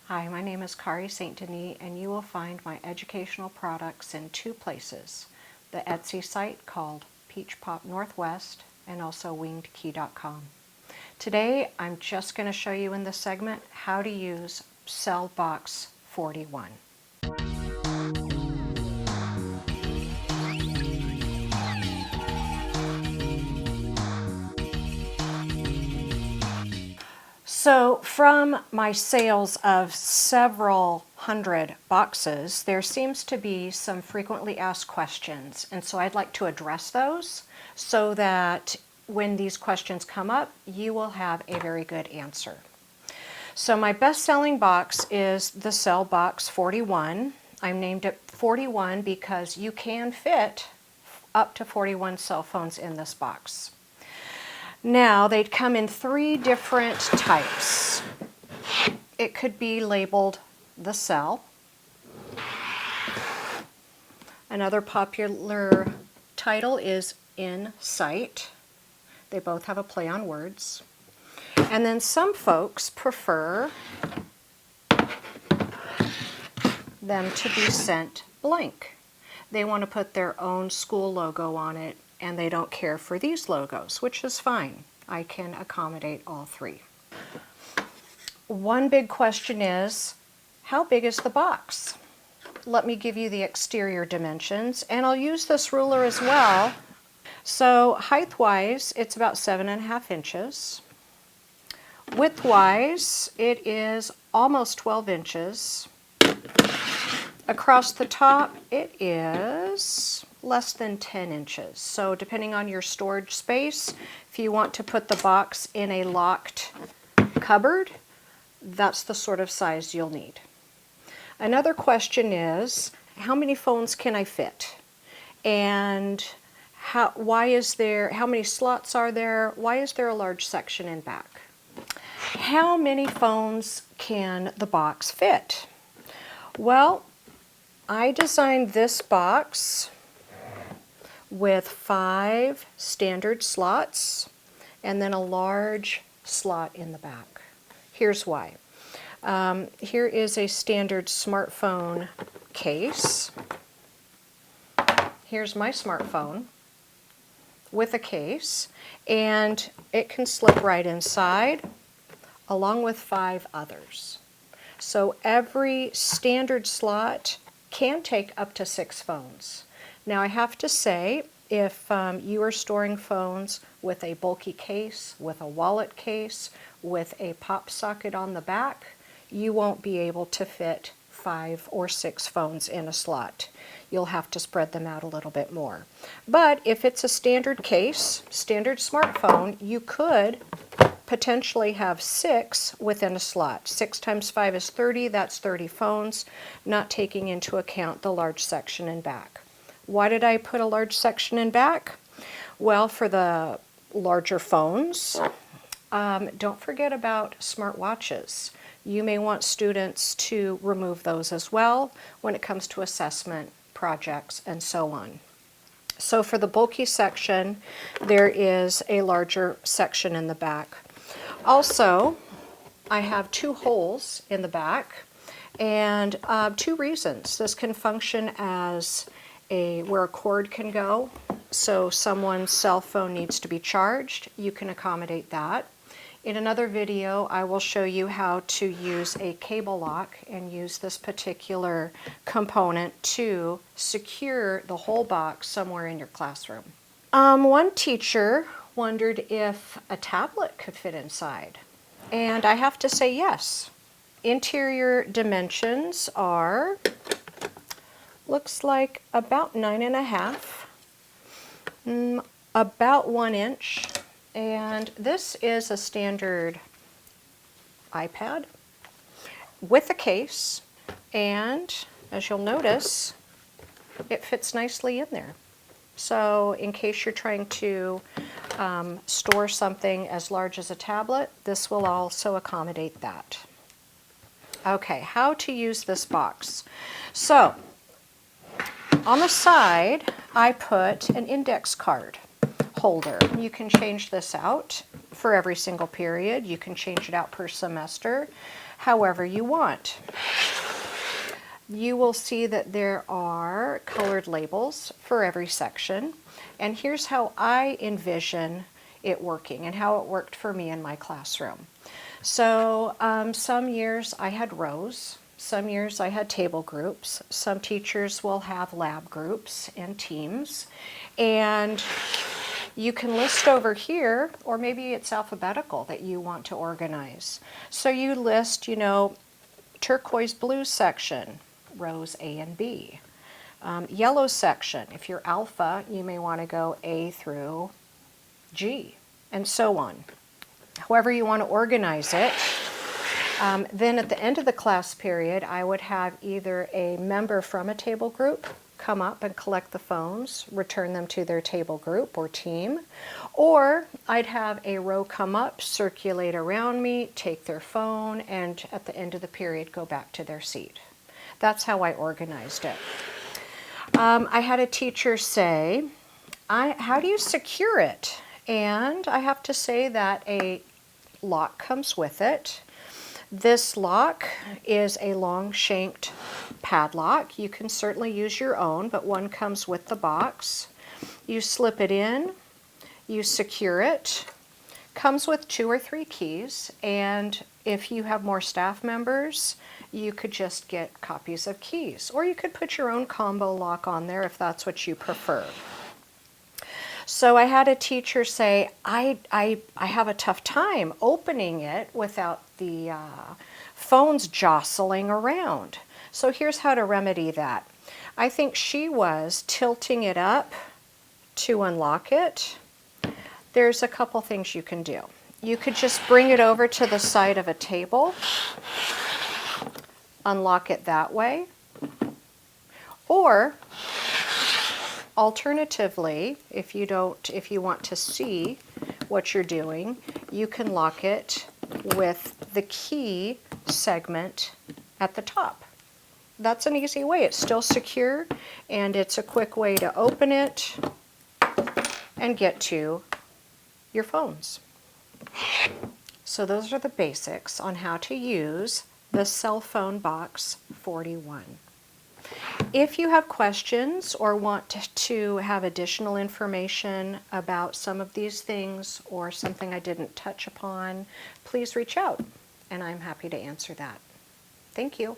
Hi, my name is Kari St. Denis, and you will find my educational products in two places. The Etsy site called Peach Pop Northwest and also wingedkey.com. Today I'm just going to show you in this segment how to use Cell Box 41. So from my sales of several hundred boxes, there seems to be some frequently asked questions, and so I'd like to address those so that when these questions come up, you will have a very good answer. So my best-selling box is the Cell Box 41. I'm named it 41 because you can fit up to 41 cell phones in this box. Now, they'd come in three different types. It could be labeled the Cell. Another popular title is In Sight. They both have a play on words. And then some folks prefer them to be sent blank. They want to put their own school logo on it, and they don't care for these logos, which is fine. I can accommodate all three. One big question is, how big is the box? Let me give you the exterior dimensions, and I'll use this ruler as well. So height-wise, it's about 7.5 inches. Width-wise, it is almost 12 inches. Across the top, it is less than 10 inches. So depending on your storage space, if you want to put the box in a locked cupboard, that's the sort of size you'll need. Another question is, how many phones can I fit? And how many slots are there? Why is there a large section in back? How many phones can the box fit? Well, I designed this box with 5 standard slots and then a large slot in the back. Here's why. Here is a standard smartphone case. Here's my smartphone with a case, and it can slip right inside along with 5 others. So every standard slot can take up to 6 phones. Now I have to say, if you are storing phones with a bulky case, with a wallet case, with a pop socket on the back, you won't be able to fit 5 or 6 phones in a slot. You'll have to spread them out a little bit more. But if it's a standard case, standard smartphone, you could potentially have 6 within a slot. 6 times 5 is 30, that's 30 phones, not taking into account the large section in back. Why did I put a large section in back? Well, for the larger phones, don't forget about smartwatches. You may want students to remove those as well when it comes to assessment, projects, and so on. So for the bulky section, there is a larger section in the back. Also, I have 2 holes in the back, and 2 reasons. This can function as where a cord can go. So someone's cell phone needs to be charged, you can accommodate that. In another video, I will show you how to use a cable lock and use this particular component to secure the whole box somewhere in your classroom. One teacher wondered if a tablet could fit inside, and I have to say yes. Interior dimensions are, looks like about 9.5, about 1 inch. And this is a standard iPad with a case, and as you'll notice, it fits nicely in there. So in case you're trying to store something as large as a tablet, this will also accommodate that. Okay, how to use this box. So on the side, I put an index card holder. You can change this out for every single period. You can change it out per semester, however you want. You will see that there are colored labels for every section. And here's how I envision it working and how it worked for me in my classroom. So some years I had rows, some years I had table groups, some teachers will have lab groups and teams, and you can list over here, or maybe it's alphabetical that you want to organize. So you list, you know, turquoise blue section, rows A and B. Yellow section, if you're alpha, you may want to go A through G, and so on. However you want to organize it. Then at the end of the class period, I would have either a member from a table group come up and collect the phones, return them to their table group or team, or I'd have a row come up, circulate around me, take their phone, and at the end of the period go back to their seat. That's how I organized it. I had a teacher say, how do you secure it? And I have to say that a lock comes with it. This lock is a long shanked padlock. You can certainly use your own, but one comes with the box. You slip it in, you secure it. Comes with 2 or 3 keys, and if you have more staff members, you could just get copies of keys, or you could put your own combo lock on there if that's what you prefer. So I had a teacher say, I have a tough time opening it without the phones jostling around. So here's how to remedy that. I think she was tilting it up to unlock it. There's a couple things you can do. You could just bring it over to the side of a table, unlock it that way, or alternatively, if you want to see what you're doing, you can lock it with the key segment at the top. That's an easy way. It's still secure, and it's a quick way to open it and get to your phones. So those are the basics on how to use the Cell Phone Box 41. If you have questions or want to have additional information about some of these things or something I didn't touch upon, please reach out, and I'm happy to answer that. Thank you.